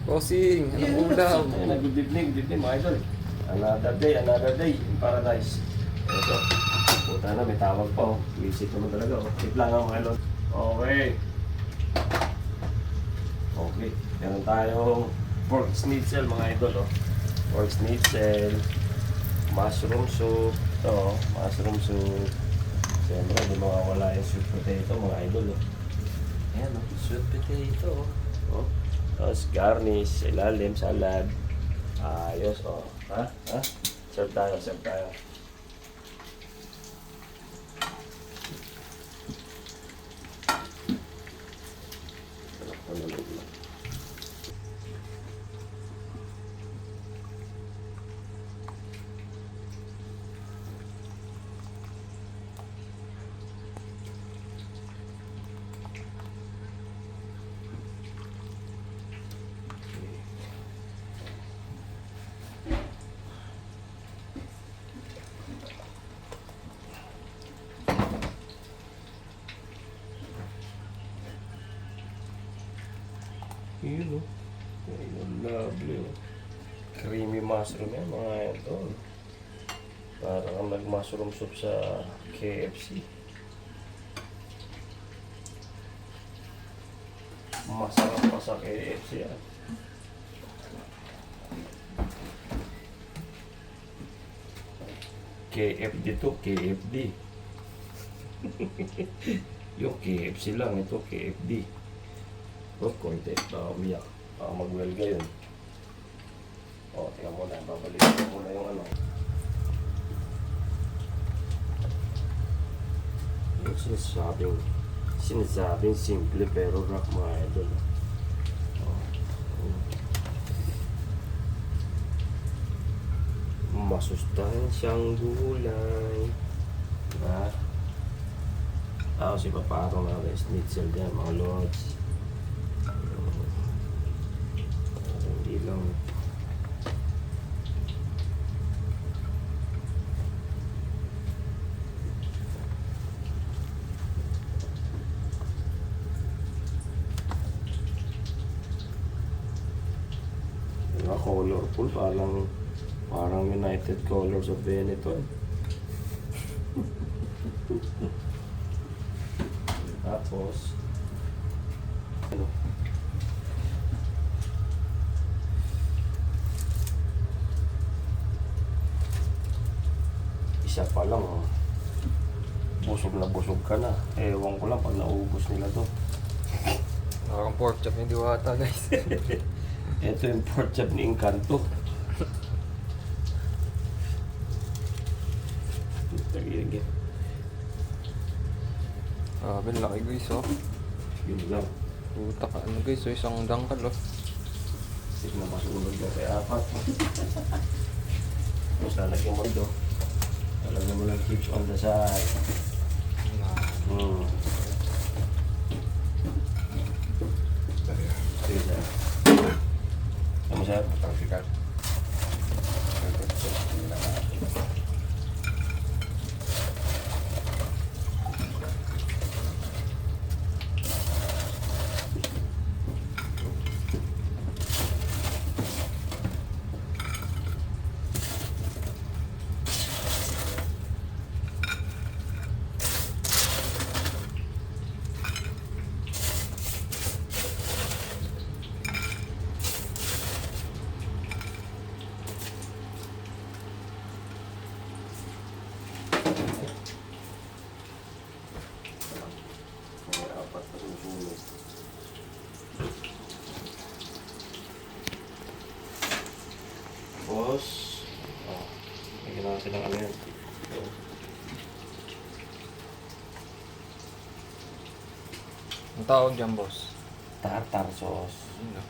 Bossing, anong ulam? Ayun, good evening mga idol. Another day in paradise. Ito, puta na, may tawag pa oh. Visit naman talaga oh. Tip lang mga idol. Okay. Okay, meron tayong pork schnitzel mga idol oh. Pork schnitzel, mushroom soup. Ito oh, mushroom soup. Siyempre, di mawawala yung sweet potato mga idol oh. Ayan oh, sweet potato oh. Oh. Tapos garnish sa ilalim, salad. Ayos, oh. Ha? Ha? Serve tayo, serve tayo. Yun oh. Ayun, lovely oh. Creamy mushroom yan mga idol. Parang nag-mushroom soup sa KFC. Masarap pa sa KFC yan. KFD to, KFD. Yung KFC lang, ito KFD. Oh, konti. Baka umiyak. Baka mag-welga yun. O, tingnan mo na. Babalikin ko muna yung ano. Yung sinasabing simple pero rock mga idol. Masustansyang gulay. Ha? Si papatong na rin schnitzel dyan mga lods. Hindi lang. Colorful, parang United Colors of Benetton. Tapos ano? Isa pa lang oh. Busog na busog ka na. Ewan ko lang pag naubos nila to. Parang pork chop yung diwata guys. Ito yung pork chop ni Encanto. Tagigil. Ben laki guys oh. Yun lang. Puta ka ano guys, oh, isang dangkal oh. Sige na masunod na kaya apat. Tapos lalagyan mo ito. Lalagyan mo lang chips on the side. Sige sir. Ano sir? Pagsikat. Tapos, lagyan natin ng ano yan. Ang tawag dyan boss? Tartar sauce. Ano?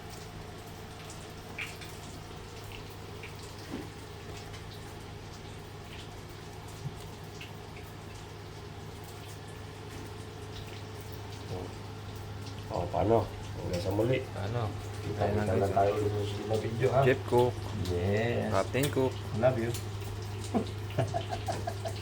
Paano? Hanggang sa muli. Ano? Kita na tayo sa susunod na video ha. Chef Cook. Yes. Captain Cook. Love you.